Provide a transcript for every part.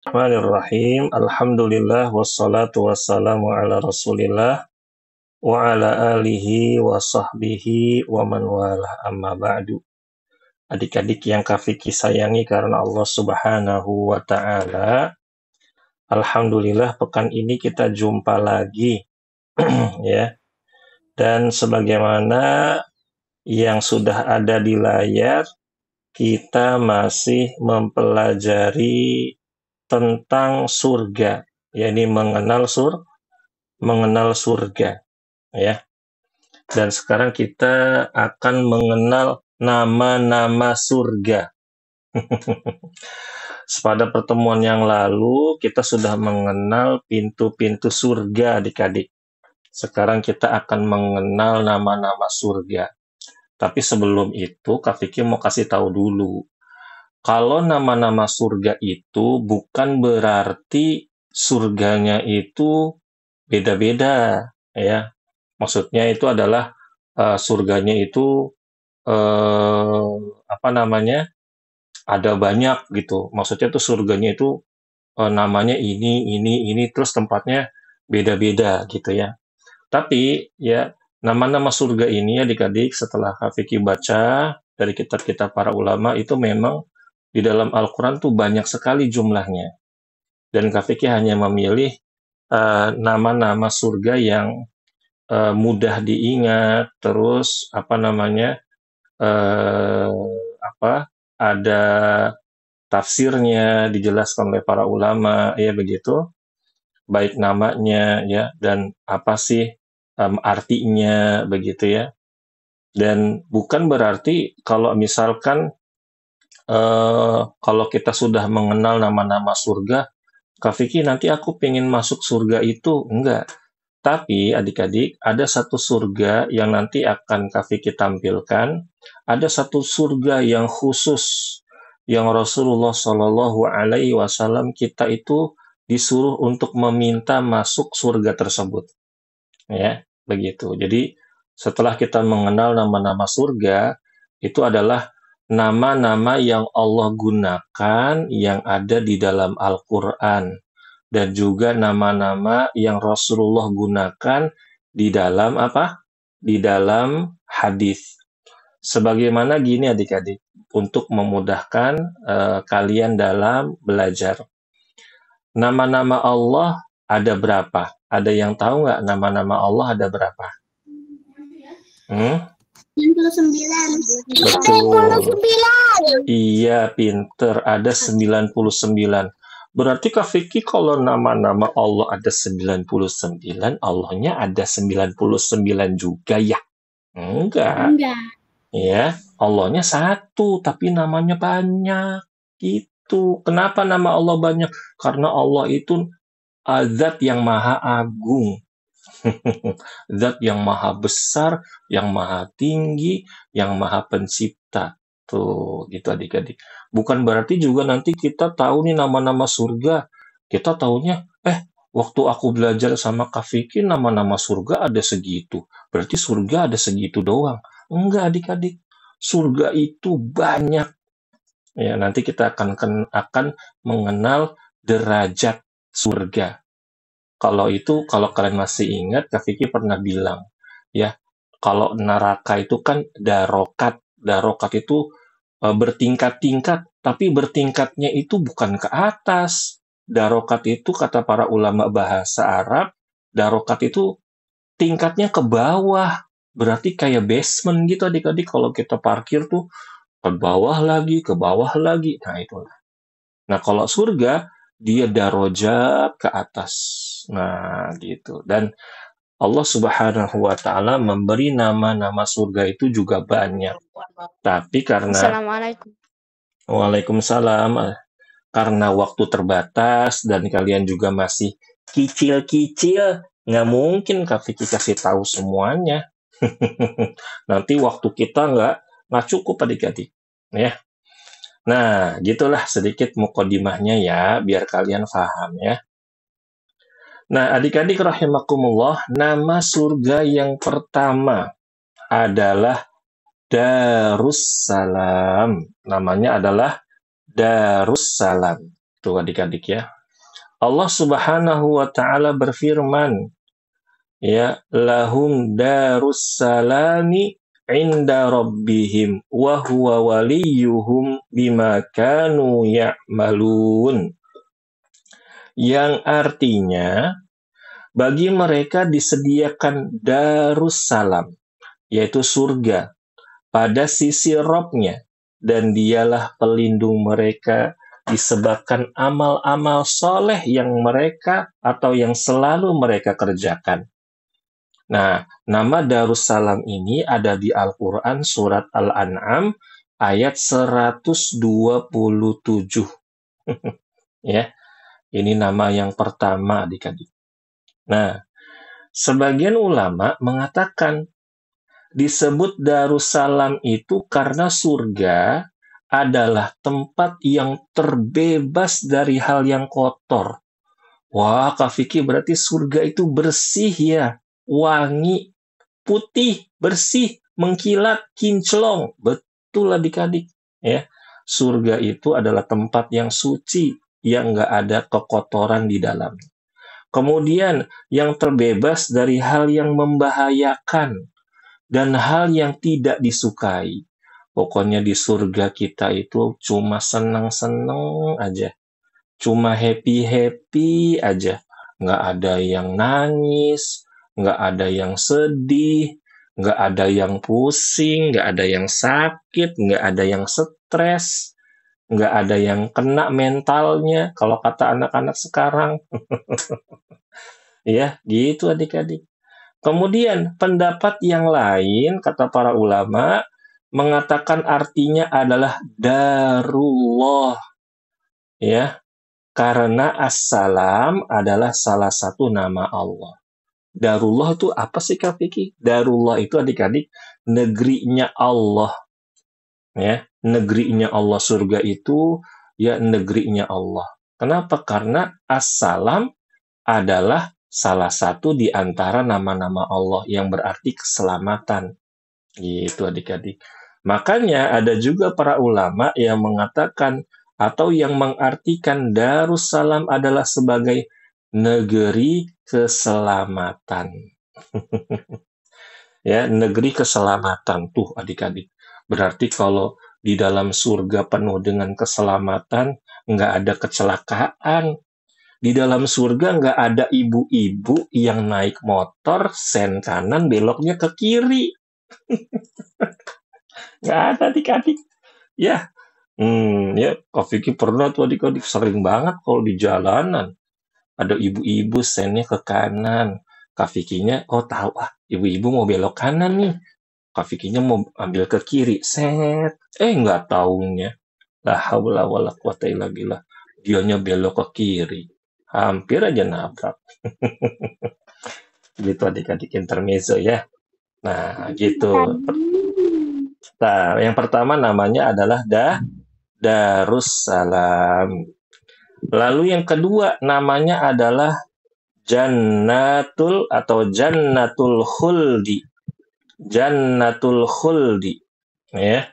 Bismillahirrahmanirrahim. Alhamdulillah wassalatu wassalamu ala Rasulillah wa ala alihi wa sahbihi wa man wala amma ba'du. Adik-adik yang Kafiki sayangi karena Allah Subhanahu wa taala. Alhamdulillah pekan ini kita jumpa lagi ya. Dan sebagaimana yang sudah ada di layar, kita masih mempelajari tentang surga, yakni mengenal surga, ya. Dan sekarang kita akan mengenal nama-nama surga. Pada pertemuan yang lalu kita sudah mengenal pintu-pintu surga, adik-adik. Sekarang kita akan mengenal nama-nama surga. Tapi sebelum itu, Kak Vicky mau kasih tahu dulu. Kalau nama-nama surga itu bukan berarti surganya itu beda-beda, ya. Maksudnya itu adalah surganya itu ada banyak gitu. Maksudnya itu surganya itu namanya ini, terus tempatnya beda-beda gitu ya. Tapi ya nama-nama surga ini adik-adik setelah Kak Vicky baca dari kitab-kitab para ulama itu memang di dalam Al-Quran tuh banyak sekali jumlahnya. Dan Kak Vicky hanya memilih nama-nama surga yang mudah diingat, terus ada tafsirnya dijelaskan oleh para ulama, ya begitu, baik namanya ya dan apa sih artinya begitu ya. Dan bukan berarti kalau misalkan kalau kita sudah mengenal nama-nama surga, Kak Vicky nanti aku pengen masuk surga itu, enggak. Tapi adik-adik, ada satu surga yang nanti akan Kak Vicky tampilkan. Ada satu surga yang khusus, yang Rasulullah Shallallahu Alaihi Wasallam kita itu disuruh untuk meminta masuk surga tersebut. Ya, begitu. Jadi setelah kita mengenal nama-nama surga, itu adalah nama-nama yang Allah gunakan yang ada di dalam Al-Quran. Dan juga nama-nama yang Rasulullah gunakan di dalam Di dalam hadis. Sebagaimana gini adik-adik, untuk memudahkan kalian dalam belajar. Nama-nama Allah ada berapa? Ada yang tahu nggak nama-nama Allah ada berapa? 99. Betul. Iya, pinter. Ada 99. Berarti Kak Vicky kalau nama-nama Allah ada 99, Allahnya ada 99 juga ya? Enggak. Ya, Allahnya satu, tapi namanya banyak. Gitu. Kenapa nama Allah banyak? Karena Allah itu zat yang maha agung. Zat yang maha besar, yang maha tinggi, yang maha pencipta. Tuh, gitu adik-adik. Bukan berarti juga nanti kita tahu nih nama-nama surga. Kita taunya, waktu aku belajar sama Kak Vicky, nama-nama surga ada segitu. Berarti surga ada segitu doang. Enggak adik-adik. Surga itu banyak. Ya, nanti kita akan mengenal derajat surga. Kalau kalian masih ingat, Kak Vicky pernah bilang, ya, kalau neraka itu kan darokat. Darokat itu bertingkat-tingkat, tapi bertingkatnya itu bukan ke atas. Darokat itu kata para ulama bahasa Arab, darokat itu tingkatnya ke bawah. Berarti kayak basement gitu adik-adik, kalau kita parkir tuh ke bawah lagi, ke bawah lagi. Nah, itulah. Nah, kalau surga, dia darajat ke atas. Nah, gitu. Dan Allah Subhanahu wa taala memberi nama-nama surga itu juga banyak. Tapi karena Assalamualaikum. Waalaikumsalam, karena waktu terbatas dan kalian juga masih kicil-kicil, nggak mungkin Kak Vicky kasih tahu semuanya. Nanti waktu kita nggak cukup adik-adik. Ya. Nah, gitulah sedikit mukadimahnya ya, biar kalian paham ya. Nah, adik-adik rahimakumullah, nama surga yang pertama adalah Darussalam. Namanya adalah Darussalam. Tuh adik-adik ya. Allah Subhanahu wa taala berfirman, ya, lahum darussalami inda rabbihim wa huwa waliyuhum bima kanu ya'malun. Yang artinya bagi mereka disediakan darussalam, yaitu surga pada sisi Rabb-nya, dan dialah pelindung mereka disebabkan amal-amal soleh yang mereka atau yang selalu mereka kerjakan. Nah, nama Darussalam ini ada di Al-Quran surat Al-An'am ayat 127. Ya, ini nama yang pertama adik-adik. Nah, sebagian ulama mengatakan disebut Darussalam itu karena surga adalah tempat yang terbebas dari hal yang kotor. Wah, Kak Vicky, berarti surga itu bersih ya, wangi, putih, bersih, mengkilat, kinclong. Betul adik-adik. Ya, surga itu adalah tempat yang suci, yang nggak ada kekotoran di dalam. Kemudian, yang terbebas dari hal yang membahayakan dan hal yang tidak disukai. Pokoknya di surga kita itu cuma senang-senang aja. Cuma happy-happy aja. Nggak ada yang nangis, nggak ada yang sedih, nggak ada yang pusing, nggak ada yang sakit, nggak ada yang stres, nggak ada yang kena mentalnya, kalau kata anak-anak sekarang. Ya, gitu adik-adik. Kemudian pendapat yang lain, kata para ulama, mengatakan artinya adalah darullah, ya, karena assalam adalah salah satu nama Allah. Darullah itu apa sih Kak Vicky? Darullah itu adik-adik negerinya Allah, ya, negerinya Allah. Surga itu ya negerinya Allah. Kenapa? Karena assalam adalah salah satu di antara nama-nama Allah yang berarti keselamatan. Gitu adik-adik. Makanya ada juga para ulama yang mengatakan atau yang mengartikan Darussalam adalah sebagai negeri keselamatan. Ya, negeri keselamatan tuh adik-adik. Berarti kalau di dalam surga penuh dengan keselamatan, nggak ada kecelakaan. Di dalam surga nggak ada ibu-ibu yang naik motor, sen kanan, beloknya ke kiri. Nggak ada adik-adik. Ya, ya, Kak Vicky pernah tuh adik-adik sering banget kalau di jalanan. Ada ibu-ibu sennya ke kanan. Kak Vicky-nya, oh tahu ibu-ibu mau belok kanan nih. Kak Vicky-nya mau ambil ke kiri. Set. Nggak taunya. La haula wala quwata illa billah. Dianya belok ke kiri. Hampir aja nabrak. Gitu adik-adik intermezzo ya. Nah, gitu. Nah, yang pertama namanya adalah Darussalam. Lalu yang kedua namanya adalah Jannatul atau Jannatul Khuldi. Jannatul Khuldi. Ya.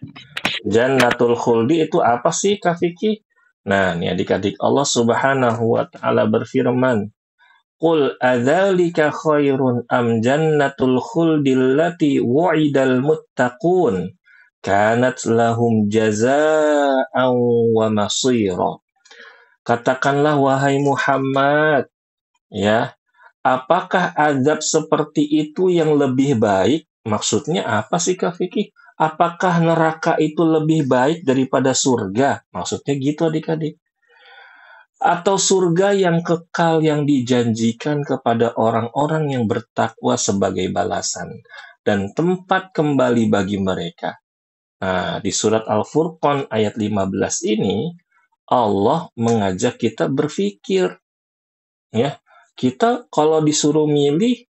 Jannatul Khuldi itu apa sih Kak Vicky? Nah, ini adik-adik, Allah Subhanahu wa taala berfirman, "Qul adzalika khairun am jannatul khuldi allati wu'idal muttaqun kanat lahum jazaa'an wa masira." Katakanlah wahai Muhammad, ya, apakah azab seperti itu yang lebih baik? Maksudnya apa sih Kak Vicky? Apakah neraka itu lebih baik daripada surga? Maksudnya gitu adik-adik. Atau surga yang kekal yang dijanjikan kepada orang-orang yang bertakwa sebagai balasan dan tempat kembali bagi mereka. Nah, di surat Al-Furqan ayat 15 ini, Allah mengajak kita berpikir, ya, kita kalau disuruh milih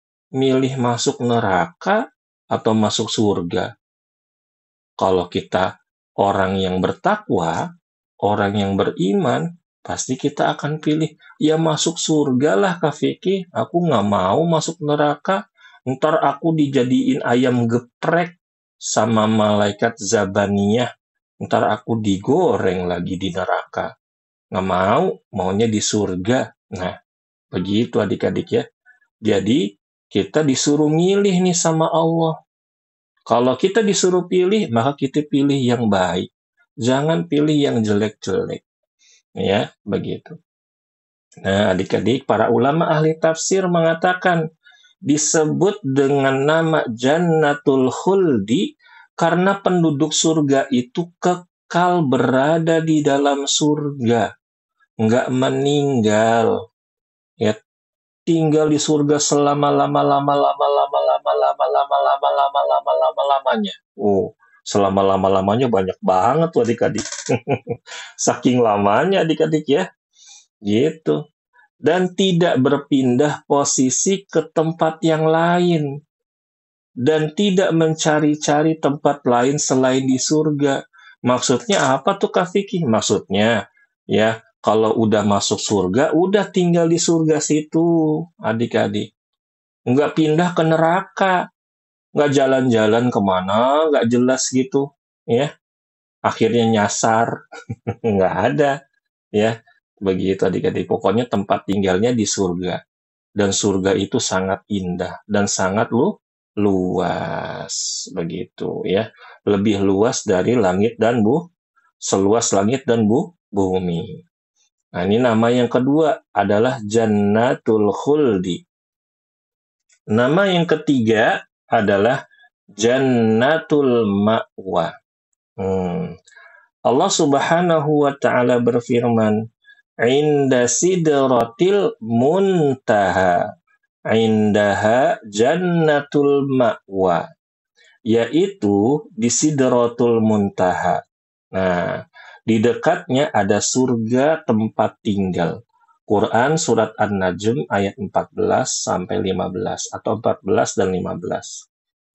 masuk neraka atau masuk surga. Kalau kita orang yang bertakwa, orang yang beriman, pasti kita akan pilih, ya masuk surga lah Kak Vicky, aku nggak mau masuk neraka, ntar aku dijadiin ayam geprek sama malaikat Zabaniyah, ntar aku digoreng lagi di neraka. Nggak mau, maunya di surga. Nah, begitu adik-adik ya. Jadi, kita disuruh milih nih sama Allah. Kalau kita disuruh pilih, maka kita pilih yang baik. Jangan pilih yang jelek-jelek. Ya, begitu. Nah, adik-adik, para ulama ahli tafsir mengatakan disebut dengan nama Jannatul Khuldi karena penduduk surga itu kekal berada di dalam surga, nggak meninggal, ya, tinggal di surga selama-lama-lama-lama-lama-lama-lama-lama-lama-lama-lama-lama-lamanya. Oh, selama-lama-lamanya banyak banget tuh adik-adik. Saking lamanya adik-adik ya, gitu. Dan tidak berpindah posisi ke tempat yang lain. Dan tidak mencari-cari tempat lain selain di surga. Maksudnya apa tuh Kak Vicky? Maksudnya, ya, kalau udah masuk surga, udah tinggal di surga situ, adik-adik. Nggak pindah ke neraka, nggak jalan-jalan kemana, nggak jelas gitu, ya. Akhirnya nyasar, nggak ada, ya. Begitu adik-adik. Pokoknya tempat tinggalnya di surga. Dan surga itu sangat indah dan sangat luas, begitu ya. Lebih luas dari langit dan seluas langit dan bumi. Nah, ini nama yang kedua adalah Jannatul Khuldi. Nama yang ketiga adalah Jannatul Ma'wa. Allah Subhanahu wa taala berfirman, "Inda sidratil muntaha, indaha jannatul ma'wa," yaitu di sidratul muntaha. Nah, di dekatnya ada surga tempat tinggal. Quran surat An-Najm ayat 14 sampai 15 atau 14 dan 15.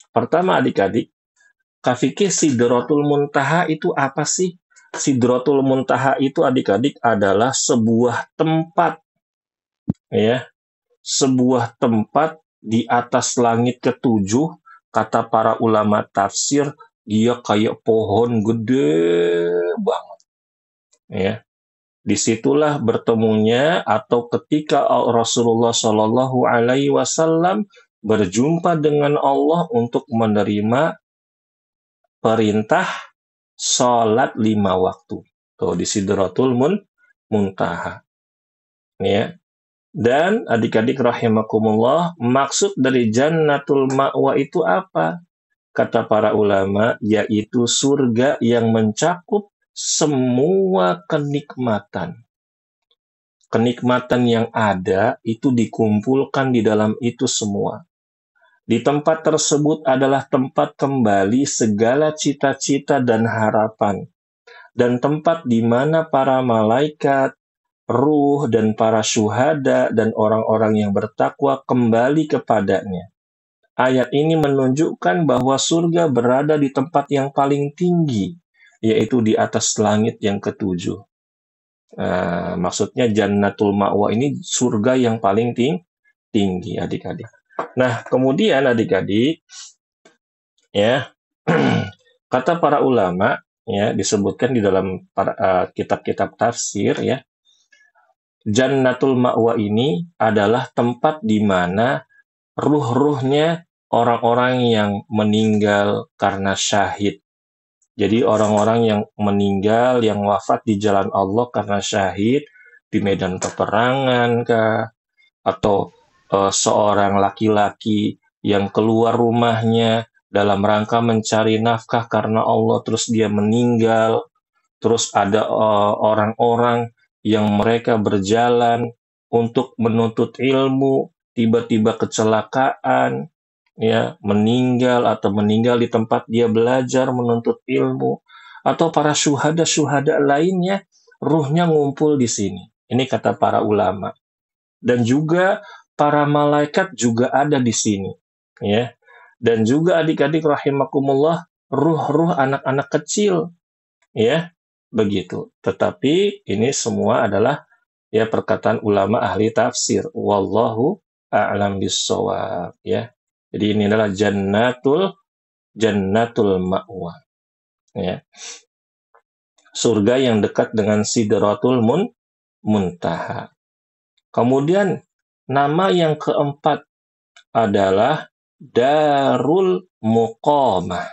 Pertama adik-adik, Kak Fikih, Sidratul Muntaha itu apa sih? Sidratul Muntaha itu adik-adik adalah sebuah tempat, ya, sebuah tempat di atas langit ketujuh. Kata para ulama tafsir, dia kayak pohon gede banget, ya. Disitulah bertemunya atau ketika Rasulullah Shallallahu Alaihi Wasallam berjumpa dengan Allah untuk menerima perintah sholat 5 waktu. Tuh di Sidratul Muntaha. Ya. Dan adik-adik rahimakumullah, maksud dari Jannatul Ma'wa itu apa? Kata para ulama, yaitu surga yang mencakup semua kenikmatan. Kenikmatan yang ada itu dikumpulkan di dalam itu semua. Di tempat tersebut adalah tempat kembali segala cita-cita dan harapan. Dan tempat di mana para malaikat, ruh, dan para syuhada dan orang-orang yang bertakwa kembali kepadanya. Ayat ini menunjukkan bahwa surga berada di tempat yang paling tinggi, yaitu di atas langit yang ketujuh. Maksudnya Jannatul Ma'wa ini surga yang paling tinggi, adik-adik. Nah, kemudian adik-adik, ya, kata para ulama, ya, disebutkan di dalam kitab-kitab tafsir, ya, Jannatul Ma'wa ini adalah tempat di mana ruh-ruhnya orang-orang yang meninggal karena syahid. Jadi orang-orang yang meninggal, yang wafat di jalan Allah karena syahid, di medan peperangan kah, atau seorang laki-laki yang keluar rumahnya dalam rangka mencari nafkah karena Allah, terus dia meninggal. Terus ada orang-orang yang mereka berjalan untuk menuntut ilmu, tiba-tiba kecelakaan, ya, meninggal di tempat dia belajar menuntut ilmu, atau para syuhada lainnya, ruhnya ngumpul di sini. Ini kata para ulama. Dan juga para malaikat juga ada di sini, ya. Dan juga adik-adik rahimakumullah, ruh-ruh anak-anak kecil, ya, begitu. Tetapi ini semua adalah, ya, perkataan ulama ahli tafsir. Wallahu a'lam bissawab, ya. Jadi ini adalah jannatul ma'wa, ya. Surga yang dekat dengan Sidratul Muntaha. Kemudian nama yang keempat adalah Darul Muqamah.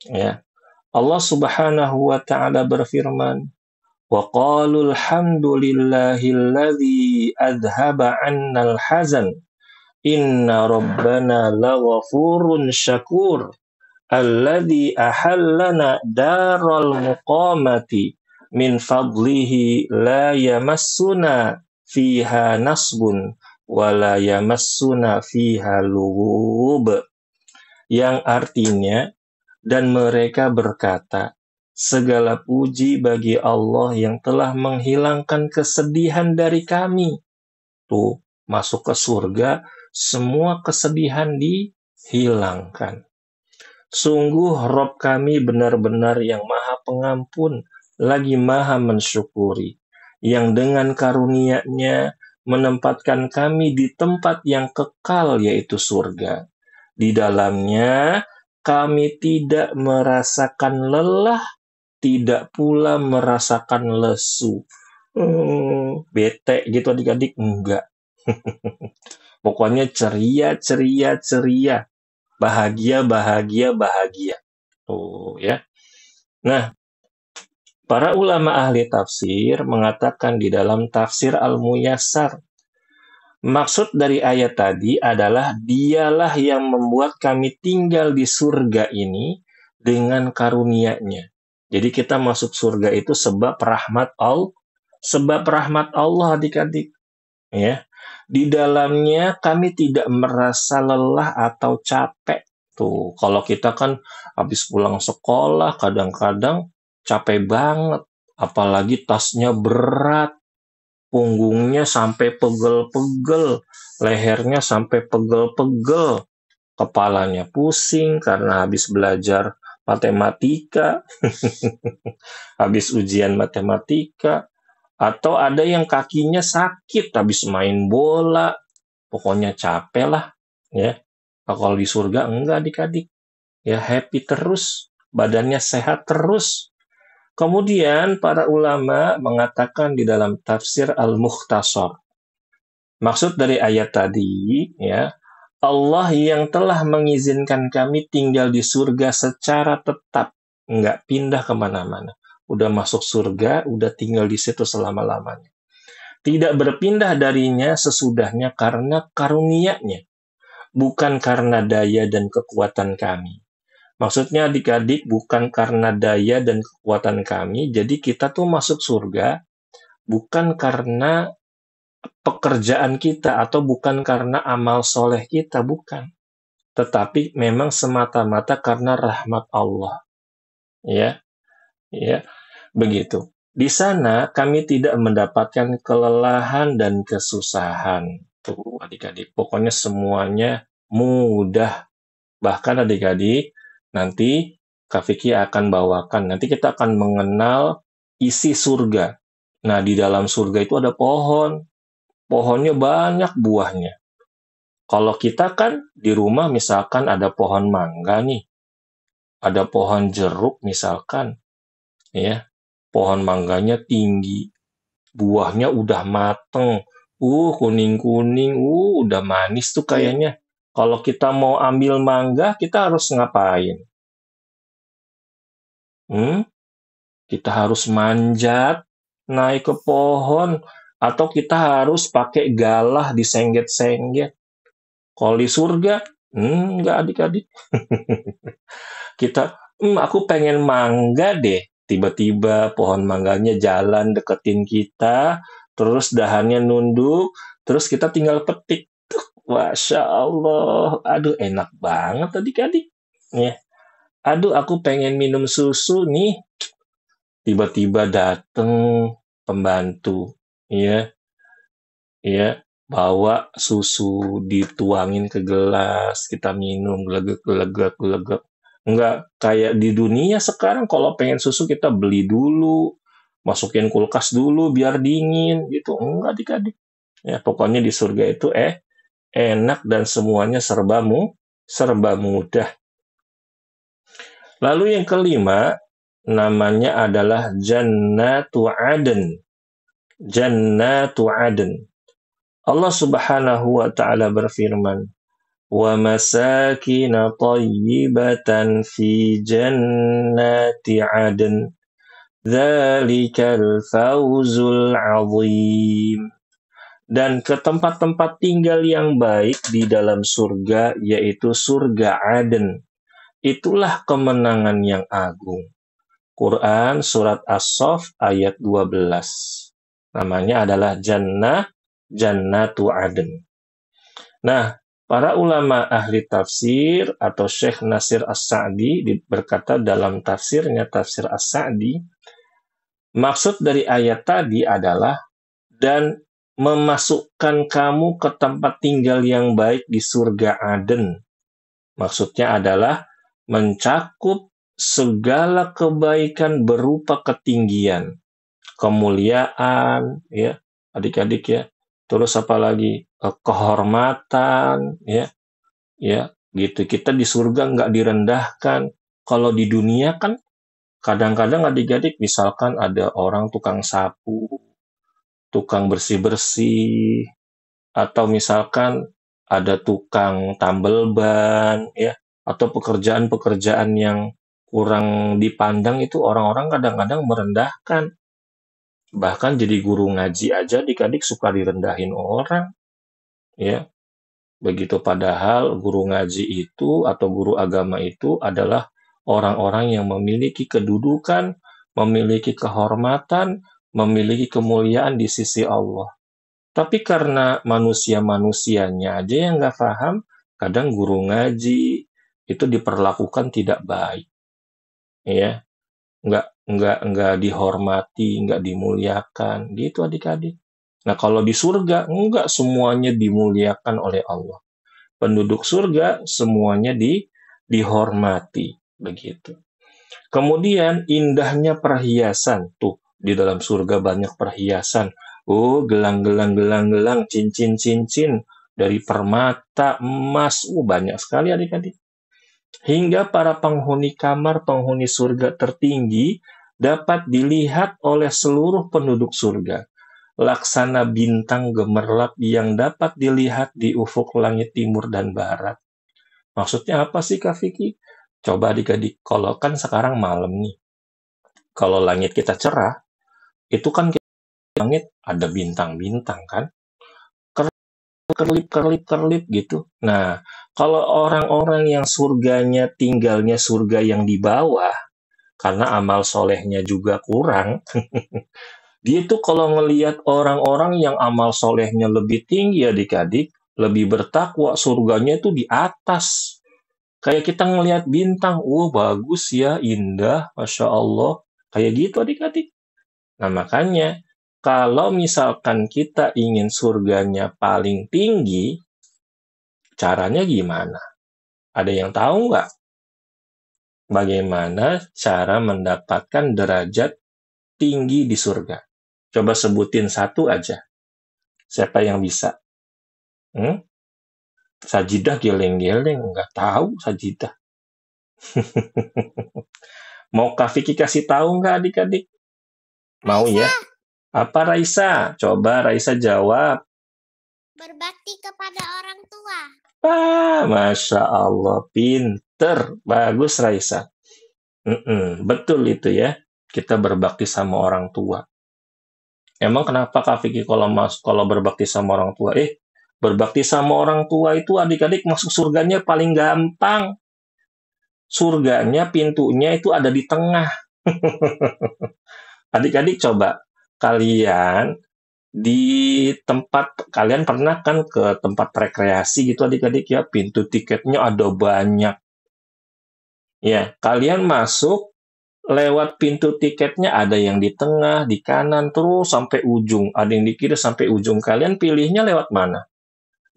Ya. Allah Subhanahu wa taala berfirman, "Wa qalu alhamdulillahilladzi adhhaba 'annal hazan. Inna rabbana laghafurun syakur. Alladzi ahallana daral muqamati min fadlihi la yamassuna fiha nasbun wa la yamassuna fiha lughub." Yang artinya, dan mereka berkata, segala puji bagi Allah yang telah menghilangkan kesedihan dari kami. Tuh, masuk ke surga, semua kesedihan dihilangkan. Sungguh Rob kami benar-benar yang maha pengampun, lagi maha mensyukuri, yang dengan karunia-Nya menempatkan kami di tempat yang kekal, yaitu surga. Di dalamnya kami tidak merasakan lelah, tidak pula merasakan lesu. Bete gitu adik-adik? Enggak. Pokoknya ceria. Bahagia. Oh ya. Nah, para ulama ahli tafsir mengatakan di dalam tafsir Al-Muyassar, maksud dari ayat tadi adalah dialah yang membuat kami tinggal di surga ini dengan karunia-Nya. Jadi kita masuk surga itu sebab rahmat Allah adik-adik. Ya. Di dalamnya kami tidak merasa lelah atau capek. Tuh, kalau kita kan habis pulang sekolah kadang-kadang capek banget, apalagi tasnya berat. Punggungnya sampai pegel-pegel, lehernya sampai pegel-pegel, kepalanya pusing karena habis belajar matematika, habis ujian matematika, atau ada yang kakinya sakit habis main bola, pokoknya capek lah, ya. Kalau di surga enggak adik-adik, ya happy terus, badannya sehat terus. Kemudian para ulama mengatakan di dalam tafsir Al-Mukhtasar, maksud dari ayat tadi, ya, Allah yang telah mengizinkan kami tinggal di surga secara tetap, nggak pindah kemana-mana. Udah masuk surga, udah tinggal di situ selama-lamanya. Tidak berpindah darinya sesudahnya karena karunia-Nya, bukan karena daya dan kekuatan kami. Maksudnya adik-adik bukan karena daya dan kekuatan kami, jadi kita tuh masuk surga bukan karena pekerjaan kita atau bukan karena amal soleh kita, bukan. Tetapi memang semata-mata karena rahmat Allah. Ya, begitu. Di sana kami tidak mendapatkan kelelahan dan kesusahan. Tuh adik-adik, pokoknya semuanya mudah. Bahkan adik-adik, nanti Kak Vicky akan bawakan, nanti kita akan mengenal isi surga. Nah, di dalam surga itu ada pohon. Pohonnya banyak buahnya. Kalau kita kan di rumah misalkan ada pohon mangga nih. Ada pohon jeruk misalkan. Ya, pohon mangganya tinggi. Buahnya udah mateng. Kuning-kuning. Udah manis tuh kayaknya. Kalau kita mau ambil mangga, kita harus ngapain? Kita harus manjat, naik ke pohon, atau kita harus pakai galah disengget-sengget. Kalau di surga, enggak adik-adik. Kita, aku pengen mangga deh. Tiba-tiba pohon mangganya jalan deketin kita, terus dahannya nunduk, terus kita tinggal petik. Masya Allah, aduh enak banget adik-adik. Ya. Aduh aku pengen minum susu nih. Tiba-tiba datang pembantu, ya, bawa susu dituangin ke gelas, kita minum gelegek. Enggak kayak di dunia sekarang kalau pengen susu kita beli dulu, masukin kulkas dulu biar dingin gitu. Enggak adik-adik. Ya, pokoknya di surga itu enak dan semuanya serba mudah. Lalu yang kelima, namanya adalah Jannatu Aden. Jannatu Aden. Allah Subhanahu wa taala berfirman, "Wa masakina thayyibatan fi jannati 'adn. Dzalikal fawzul 'adzim." Dan ke tempat-tempat tinggal yang baik di dalam surga, yaitu surga Aden. Itulah kemenangan yang agung. Quran Surat As-Saff ayat 12. Namanya adalah Jannatu Aden. Nah, para ulama ahli tafsir atau Syekh Nasir As-Sa'di berkata dalam tafsirnya, Tafsir As-Sa'di, maksud dari ayat tadi adalah dan memasukkan kamu ke tempat tinggal yang baik di surga Aden. Maksudnya adalah mencakup segala kebaikan berupa ketinggian, kemuliaan, ya, adik-adik ya. Terus apa lagi? Kehormatan, ya, gitu. Kita di surga nggak direndahkan. Kalau di dunia kan kadang-kadang adik-adik misalkan ada orang tukang sapu, tukang bersih-bersih, atau misalkan ada tukang tambal ban, ya, atau pekerjaan-pekerjaan yang kurang dipandang itu orang-orang kadang-kadang merendahkan. Bahkan jadi guru ngaji aja adik-adik suka direndahin orang, ya. Begitu padahal guru ngaji itu atau guru agama itu adalah orang-orang yang memiliki kedudukan, memiliki kehormatan, memiliki kemuliaan di sisi Allah. Tapi karena manusia-manusianya aja yang nggak paham, kadang guru ngaji itu diperlakukan tidak baik, ya, nggak dihormati, nggak dimuliakan, gitu adik-adik. Nah, kalau di surga nggak semuanya dimuliakan oleh Allah. Penduduk surga semuanya dihormati, begitu. Kemudian indahnya perhiasan tuh di dalam surga banyak perhiasan. Oh, gelang-gelang, cincin-cincin dari permata, emas, banyak sekali adik-adik. Hingga para penghuni kamar, penghuni surga tertinggi dapat dilihat oleh seluruh penduduk surga. Laksana bintang gemerlap yang dapat dilihat di ufuk langit timur dan barat. Maksudnya apa sih Kak Vicky? Coba adik-adik, kalau kan sekarang malam nih, kalau langit kita cerah, itu kan langit ada bintang-bintang kan, kerlip gitu. Nah, kalau orang-orang yang surganya tinggalnya surga yang di bawah, karena amal solehnya juga kurang, dia tuh kalau ngelihat orang-orang yang amal solehnya lebih tinggi adik-adik, lebih bertakwa, surganya itu di atas. Kayak kita ngelihat bintang, bagus ya, indah, Masya Allah. Kayak gitu adik-adik. Nah, makanya kalau misalkan kita ingin surganya paling tinggi, caranya gimana? Ada yang tahu nggak? Bagaimana cara mendapatkan derajat tinggi di surga? Coba sebutin satu aja. Siapa yang bisa? Sajidah geleng-geleng, nggak tahu sajidah. Mau Kak Vicky kasih tahu nggak adik-adik? Mau ya? Apa Raisa? Coba Raisa jawab. Berbakti kepada orang tua. Masya Allah, pinter. Bagus Raisa. Betul itu ya. Kita berbakti sama orang tua. Emang kenapa Kak Vicky kalau berbakti sama orang tua? Berbakti sama orang tua itu adik-adik masuk surganya paling gampang. Surganya pintunya itu ada di tengah. Adik-adik coba kalian di tempat, kalian pernah kan ke tempat rekreasi gitu adik-adik ya, pintu tiketnya ada banyak. Ya, kalian masuk lewat pintu tiketnya ada yang di tengah, di kanan, terus sampai ujung. Ada yang di kiri sampai ujung. Kalian pilihnya lewat mana?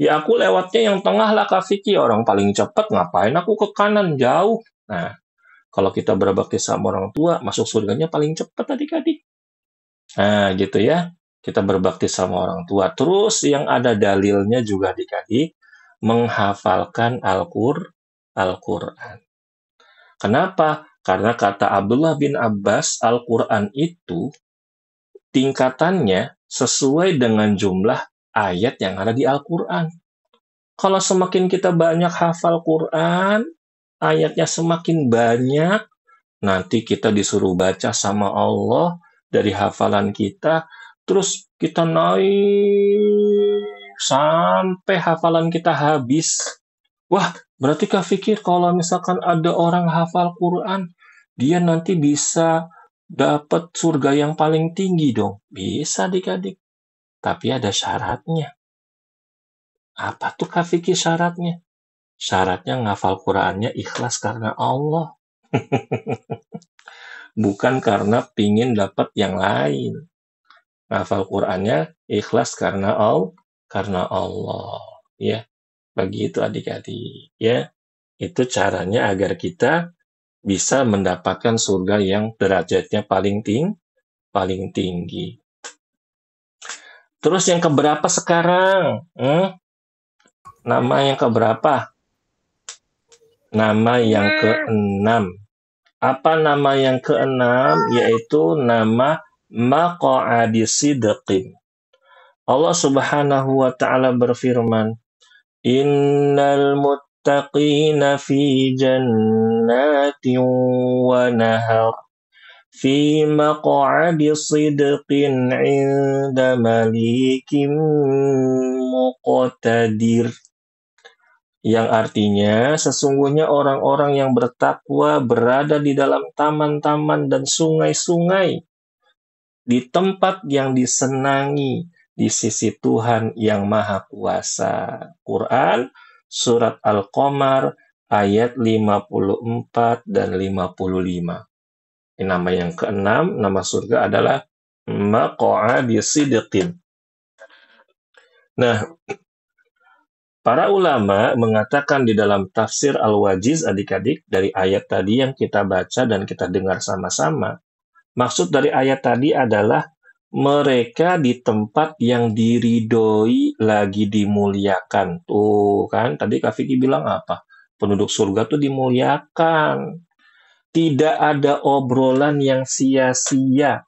Ya aku lewatnya yang tengah lah Kak Vicky, orang paling cepat, ngapain aku ke kanan, jauh. Nah, kalau kita berbakti sama orang tua, masuk surganya paling cepat adik-adik. Nah, gitu ya. Kita berbakti sama orang tua. Terus yang ada dalilnya juga adik-adik, menghafalkan Al-Quran. Kenapa? Karena kata Abdullah bin Abbas, Al-Quran itu tingkatannya sesuai dengan jumlah ayat yang ada di Al-Quran. Kalau semakin kita banyak hafal Quran, ayatnya semakin banyak, nanti kita disuruh baca sama Allah dari hafalan kita, terus kita naik sampai hafalan kita habis. Wah, berarti Kak Fikir kalau misalkan ada orang hafal Quran, dia nanti bisa dapat surga yang paling tinggi dong. Bisa adik-adik, tapi ada syaratnya. Apa tuh Kak Fikir syaratnya? Syaratnya ngafal Qurannya ikhlas karena Allah. Bukan karena pingin dapat yang lain. Ngafal Qurannya ikhlas karena Allah. Ya, begitu adik-adik. Ya, itu caranya agar kita bisa mendapatkan surga yang derajatnya paling tinggi. Terus yang keberapa sekarang? Nama yang keberapa? Nama yang ke-6. Apa nama yang ke-6? Yaitu nama maq'adi sidqin. Allah Subhanahu wa taala berfirman, "Innal muttaqina fi jannatin wa nahar fi maq'adi sidqin 'inda malikin muqtadir." Yang artinya, sesungguhnya orang-orang yang bertakwa berada di dalam taman-taman dan sungai-sungai, di tempat yang disenangi, di sisi Tuhan yang Maha Kuasa. Quran, Surat Al-Qamar, ayat 54 dan 55. Nama yang ke-6, nama surga adalah maq'adi sidqin. Nah, para ulama mengatakan di dalam tafsir Al-Wajiz adik-adik dari ayat tadi yang kita baca dan kita dengar sama-sama. Maksud dari ayat tadi adalah mereka di tempat yang diridhoi lagi dimuliakan. Tuh kan, tadi Kak Vicky bilang apa? Penduduk surga tuh dimuliakan. Tidak ada obrolan yang sia-sia.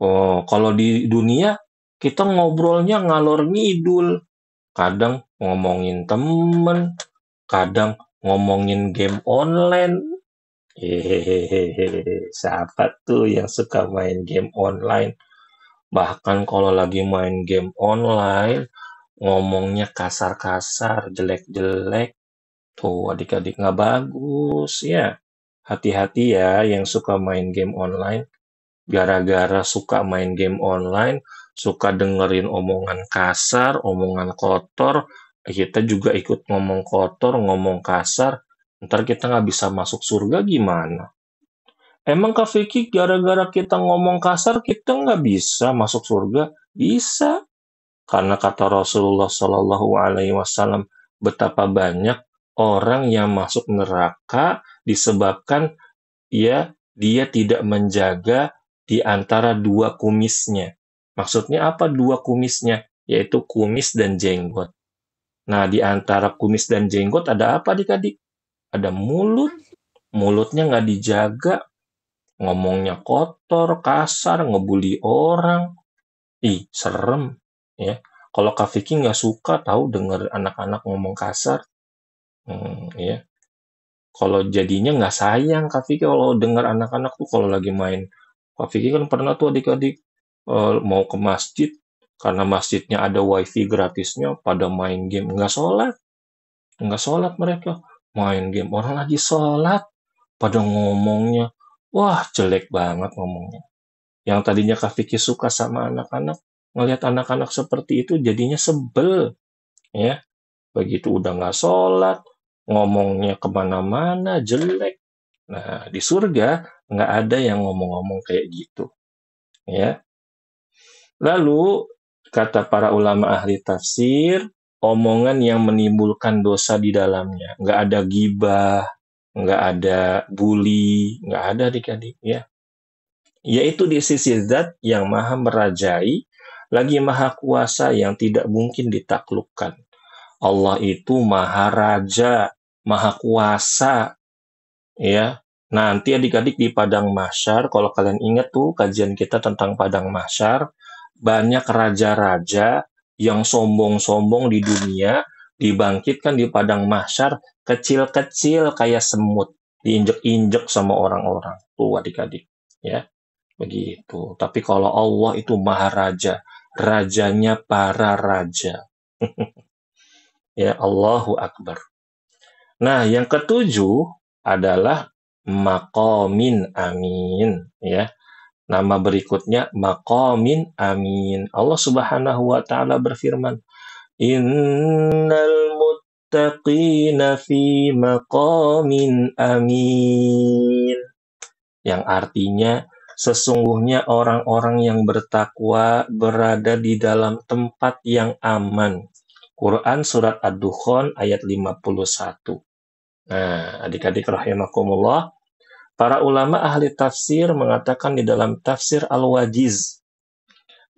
Oh, kalau di dunia kita ngobrolnya ngalor ngidul. Kadang ngomongin temen, kadang ngomongin game online. Hehehe, siapa tuh yang suka main game online? Bahkan kalau lagi main game online, ngomongnya kasar-kasar, jelek-jelek. Tuh adik-adik nggak bagus ya. Hati-hati ya yang suka main game online. Gara-gara suka main game online, suka dengerin omongan kasar, omongan kotor, kita juga ikut ngomong kotor, ngomong kasar, ntar kita nggak bisa masuk surga gimana? Emang Kak Vicky gara-gara kita ngomong kasar, kita nggak bisa masuk surga? Bisa. Karena kata Rasulullah Shallallahu Alaihi Wasallam, betapa banyak orang yang masuk neraka disebabkan dia tidak menjaga di antara dua kumisnya. Maksudnya apa dua kumisnya? Yaitu kumis dan jenggot. Nah, di antara kumis dan jenggot ada apa adik-adik? Ada mulut. Mulutnya nggak dijaga. Ngomongnya kotor, kasar, ngebully orang. Ih, serem. Ya. Kalau Kak Vicky nggak suka tahu denger anak-anak ngomong kasar. Ya. Kalau jadinya nggak sayang Kak Vicky kalau dengar anak-anak tuh kalau lagi main. Kak Vicky kan pernah tuh adik-adik mau ke masjid karena masjidnya ada wifi gratisnya pada main game nggak sholat mereka main game orang lagi sholat pada ngomongnya wah jelek banget ngomongnya yang tadinya Kak Vicky suka sama anak-anak ngelihat anak-anak seperti itu jadinya sebel ya begitu udah nggak sholat ngomongnya kemana-mana jelek. Nah di surga nggak ada yang ngomong-ngomong kayak gitu ya. Lalu, kata para ulama ahli tafsir, omongan yang menimbulkan dosa di dalamnya. Nggak ada gibah, nggak ada bully, nggak ada adik-adik. Ya. Yaitu di sisi zat yang maha merajai, lagi maha kuasa yang tidak mungkin ditaklukkan. Allah itu maha raja, maha kuasa. Ya, nanti adik-adik di Padang Mahsyar, kalau kalian ingat tuh kajian kita tentang Padang Mahsyar, banyak raja-raja yang sombong-sombong di dunia dibangkitkan di padang mahsyar kecil-kecil kayak semut, diinjek-injek sama orang-orang. Tuh adik-adik, ya. Begitu. Tapi kalau Allah itu maha raja, rajanya para raja. Ya, Allahu Akbar. Nah, yang ketujuh adalah maqamin amin, ya. Nama berikutnya maqamin amin. Allah Subhanahu wa taala berfirman, "Innal muttaqina fi maqamin amin." Yang artinya sesungguhnya orang-orang yang bertakwa berada di dalam tempat yang aman. Quran surat Ad-Dukhan ayat 51. Nah, adik-adik rahimakumullah, para ulama ahli tafsir mengatakan di dalam tafsir Al-Wajiz,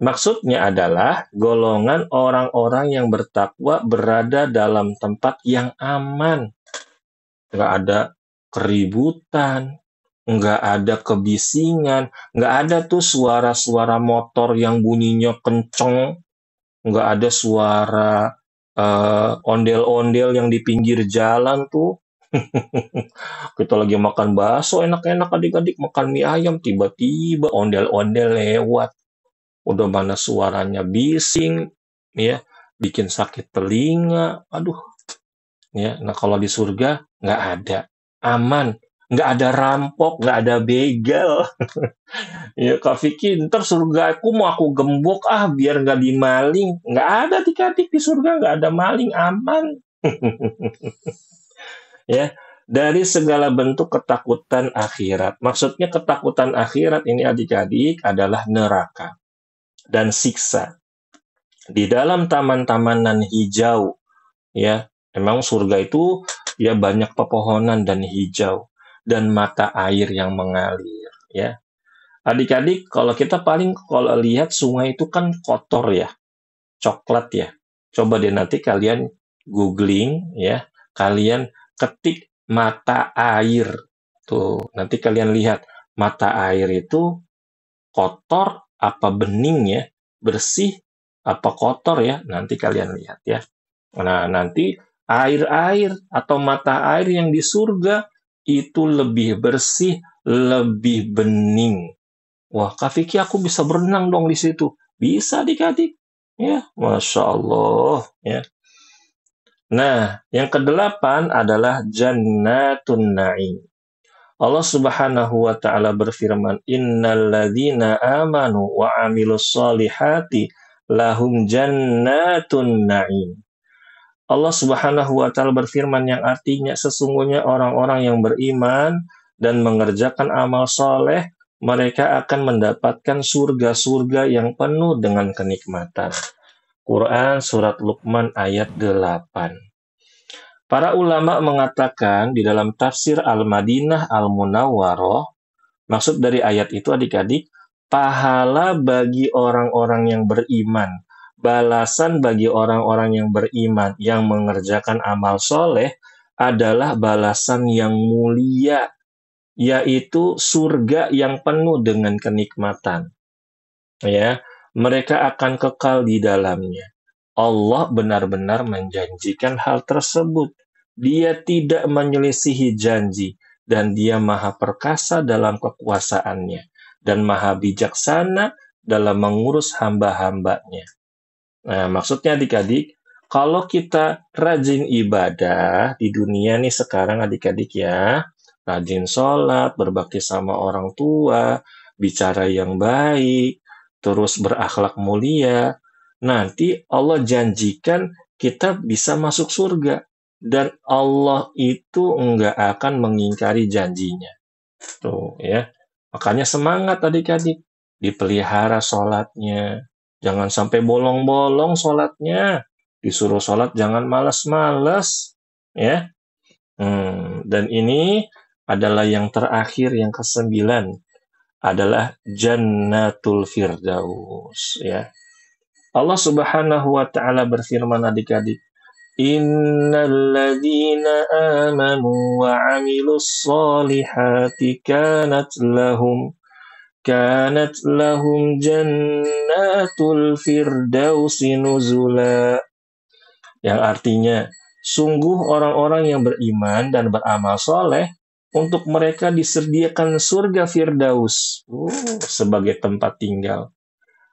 maksudnya adalah golongan orang-orang yang bertakwa berada dalam tempat yang aman. Nggak ada keributan, nggak ada kebisingan, nggak ada tuh suara-suara motor yang bunyinya kenceng, nggak ada suara ondel-ondel yang di pinggir jalan tuh. Kita lagi makan bakso enak-enak adik-adik, makan mie ayam, tiba-tiba ondel-ondel lewat. Udah mana suaranya bising, ya, bikin sakit telinga. Aduh, ya. Nah kalau di surga nggak ada, aman, nggak ada rampok, nggak ada begal. Ya Kak Vicky, ntar surga aku mau aku gembok biar nggak dimaling. Nggak ada adik-adik di surga, nggak ada maling, aman. Ya, dari segala bentuk ketakutan akhirat. Maksudnya ketakutan akhirat ini adik-adik adalah neraka dan siksa. Di dalam taman-tamanan hijau, ya, memang surga itu ya banyak pepohonan dan hijau dan mata air yang mengalir, ya. Adik-adik, kalau kita kalau lihat sungai itu kan kotor ya, coklat ya. Coba deh nanti kalian googling ya, kalian ketik mata air. Tuh, nanti kalian lihat mata air itu kotor apa bening ya, bersih apa kotor ya, nanti kalian lihat ya. Nah, nanti air-air atau mata air yang di surga itu lebih bersih, lebih bening. Wah, Kak Vicky, aku bisa berenang dong di situ. Bisa adik-adik. Ya, Masya Allah. Ya. Nah, yang kedelapan adalah Jannatun Na'im. Allah Subhanahu wa taala berfirman, "Innal ladzina amanu wa 'amilus solihati lahum jannatun na'im." Allah Subhanahu wa taala berfirman yang artinya sesungguhnya orang-orang yang beriman dan mengerjakan amal soleh, mereka akan mendapatkan surga-surga yang penuh dengan kenikmatan. Quran surat Luqman ayat 8. Para ulama mengatakan di dalam tafsir Al-Madinah Al-Munawwaroh, maksud dari ayat itu adik-adik, pahala bagi orang-orang yang beriman, balasan bagi orang-orang yang beriman yang mengerjakan amal soleh adalah balasan yang mulia, yaitu surga yang penuh dengan kenikmatan. Ya, mereka akan kekal di dalamnya. Allah benar-benar menjanjikan hal tersebut. Dia tidak menyelisihi janji, dan dia maha perkasa dalam kekuasaannya, dan maha bijaksana dalam mengurus hamba-hambanya. Nah, maksudnya adik-adik, kalau kita rajin ibadah di dunia nih sekarang adik-adik ya, rajin sholat, berbakti sama orang tua, bicara yang baik, terus berakhlak mulia, nanti Allah janjikan kita bisa masuk surga. Dan Allah itu enggak akan mengingkari janjinya. Tuh ya. Makanya semangat adik-adik. Dipelihara sholatnya. Jangan sampai bolong-bolong sholatnya. Disuruh sholat jangan malas-malas. Ya. Dan ini adalah yang terakhir, yang ke-9. Adalah Jannatul Firdaus. Ya. Allah Subhanahu wa taala berfirman adik-adik, "Innal ladzina amanu wa 'amilus solihati kanat lahum kanat lahum jannatul firdausi nuzula. Yang artinya, sungguh orang-orang yang beriman dan beramal soleh, untuk mereka disediakan surga Firdaus sebagai tempat tinggal.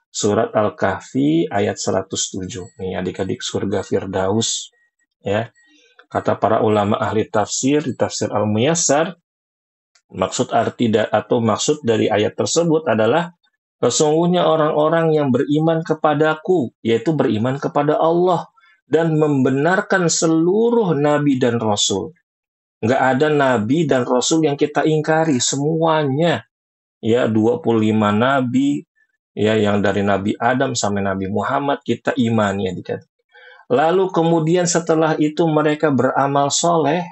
Surat Al-Kahfi ayat 107. Nih adik-adik, surga Firdaus. Ya, kata para ulama ahli tafsir di tafsir Al-Muyassar, maksud arti atau maksud dari ayat tersebut adalah sesungguhnya orang-orang yang beriman kepadaku, yaitu beriman kepada Allah dan membenarkan seluruh nabi dan rasul. Nggak ada nabi dan rasul yang kita ingkari, semuanya. Ya, 25 nabi, ya, yang dari Nabi Adam sampai Nabi Muhammad kita imani, ya. Lalu kemudian setelah itu mereka beramal soleh,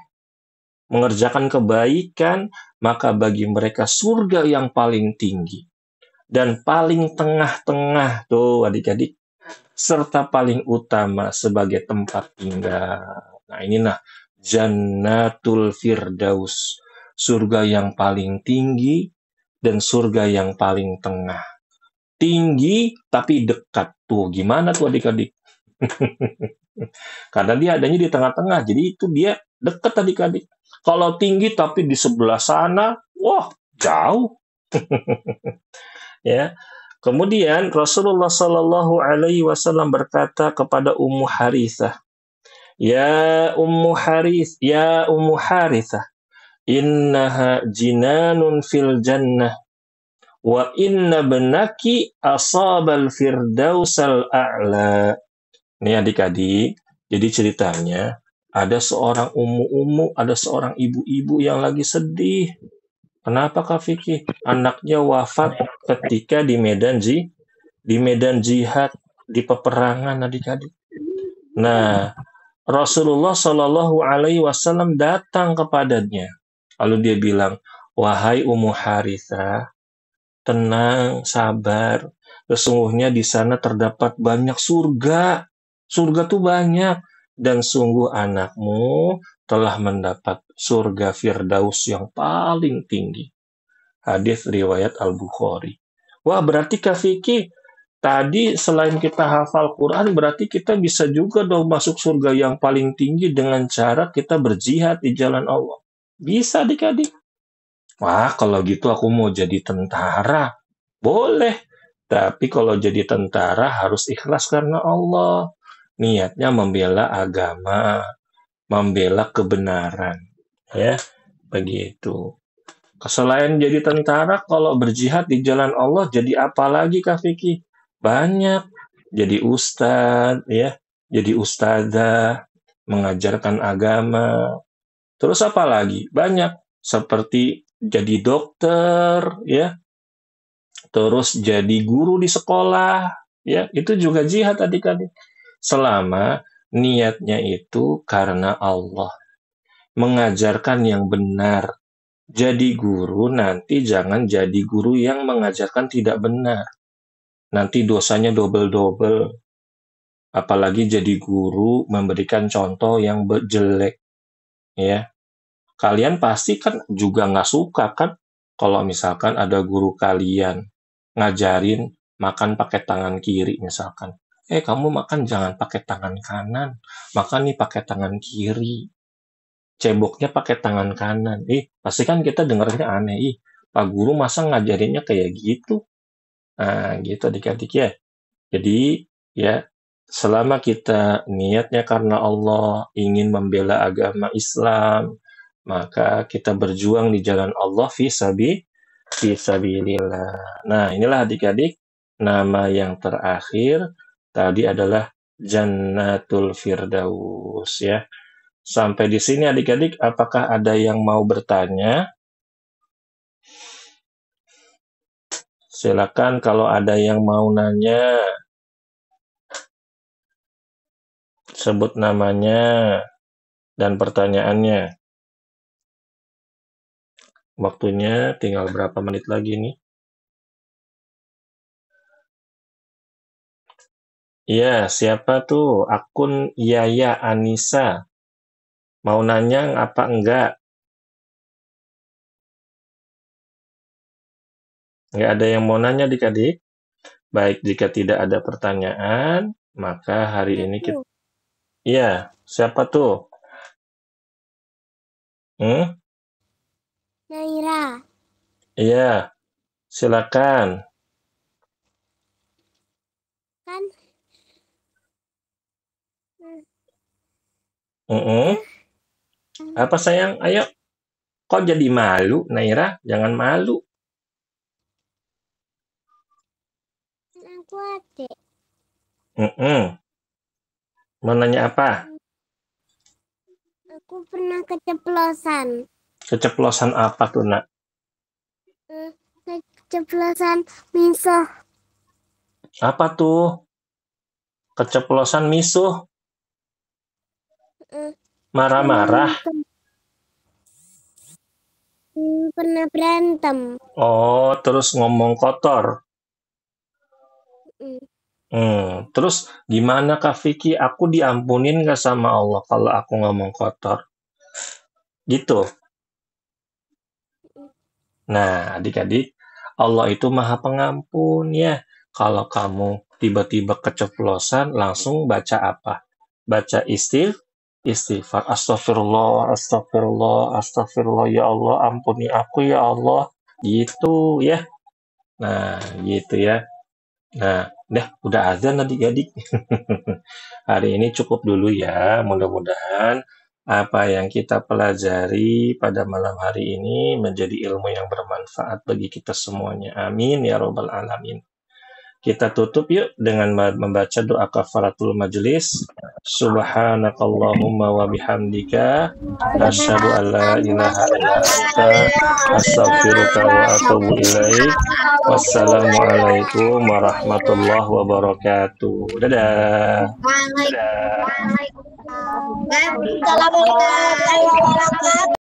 mengerjakan kebaikan, maka bagi mereka surga yang paling tinggi dan paling tengah-tengah tuh adik-adik, serta paling utama sebagai tempat tinggal. Nah, inilah Jannatul Firdaus, surga yang paling tinggi dan surga yang paling tengah. Tinggi tapi dekat. Tuh, gimana tuh adik-adik? Karena dia adanya di tengah-tengah, jadi itu dia dekat adik-adik. Kalau tinggi tapi di sebelah sana, wah, jauh. Ya. Kemudian Rasulullah Shallallahu Alaihi Wasallam berkata kepada Ummu Harithah, Ya Ummu Harithah, innaha jinanun fil jannah, wa inna benaki asabal firdausal a'la. Ini adik-adik, jadi ceritanya ada seorang ada seorang ibu-ibu yang lagi sedih. Kenapa Kak Vicky? Anaknya wafat ketika di medan jihad, di peperangan adik-adik. Nah, Rasulullah Shallallahu Alaihi Wasallam datang kepadanya. Lalu dia bilang, wahai Ummu Harithah, tenang, sabar. Sesungguhnya di sana terdapat banyak surga. Surga tuh banyak. Dan sungguh anakmu telah mendapat surga Firdaus yang paling tinggi. Hadis riwayat Al-Bukhari. Wah, berarti Kak Vicky, tadi selain kita hafal Quran, berarti kita bisa juga dong masuk surga yang paling tinggi dengan cara kita berjihad di jalan Allah. Bisa adik-adik. Wah, kalau gitu aku mau jadi tentara. Boleh. Tapi kalau jadi tentara harus ikhlas karena Allah. Niatnya membela agama, membela kebenaran. Ya, begitu. Selain jadi tentara, kalau berjihad di jalan Allah, jadi apa lagi Kak Vicky? Banyak. Jadi ustadz, ya, jadi ustadzah, mengajarkan agama. Terus apa lagi? Banyak. Seperti jadi dokter, ya. Terus jadi guru di sekolah, ya. Itu juga jihad adik-adik. Selama niatnya itu karena Allah. Mengajarkan yang benar. Jadi guru nanti jangan jadi guru yang mengajarkan tidak benar. Nanti dosanya double-double. Apalagi jadi guru memberikan contoh yang jelek. Ya. Kalian pasti kan juga nggak suka kan kalau misalkan ada guru kalian ngajarin makan pakai tangan kiri misalkan. Kamu makan jangan pakai tangan kanan, makan nih pakai tangan kiri. Ceboknya pakai tangan kanan. Pasti kan kita dengarnya aneh. Pak Guru masa ngajarinnya kayak gitu? Nah, gitu adik-adik ya. Jadi, ya, selama kita niatnya karena Allah, ingin membela agama Islam, maka kita berjuang di jalan Allah fisabilillah. Nah, inilah adik-adik, nama yang terakhir tadi adalah Jannatul Firdaus ya. Sampai di sini adik-adik, apakah ada yang mau bertanya? Silakan kalau ada yang mau nanya. Sebut namanya dan pertanyaannya. Waktunya tinggal berapa menit lagi nih? Iya, siapa tuh? Akun Yaya Anissa. Mau nanya apa enggak? Nggak ada yang mau nanya adik-adik? Baik, jika tidak ada pertanyaan, maka hari ini kita... Iya, siapa tuh? Naira. Iya, silakan. Kan? Apa sayang? Ayo. Kok jadi malu, Naira? Jangan malu. Aku adik. Mau nanya apa? Aku pernah keceplosan. Keceplosan apa tuh, Nak? Keceplosan misuh. Apa tuh? Keceplosan misuh? Marah-marah? Pernah berantem. Oh, terus ngomong kotor? Terus gimana Kak Vicky? Aku diampunin nggak sama Allah kalau aku ngomong kotor? Gitu. Nah, adik-adik, Allah itu Maha Pengampun ya. Kalau kamu tiba-tiba keceplosan, langsung baca apa? Baca istighfar. Astagfirullah, astagfirullah, astagfirullah. Ya Allah, ampuni aku ya Allah. Gitu ya. Nah, gitu ya. Nah, udah azan adik-adik. Hari ini cukup dulu ya. Mudah-mudahan apa yang kita pelajari pada malam hari ini menjadi ilmu yang bermanfaat bagi kita semuanya. Amin ya robbal alamin. Kita tutup yuk dengan membaca doa kafaratul majelis. Subhanakallahumma wa bihamdika asyhadu an la ilaha illa anta astaghfiruka wa atubu ilaik. Wassalamualaikum warahmatullahi wabarakatuh. Dadah. Waalaikumsalam warahmatullahi wabarakatuh.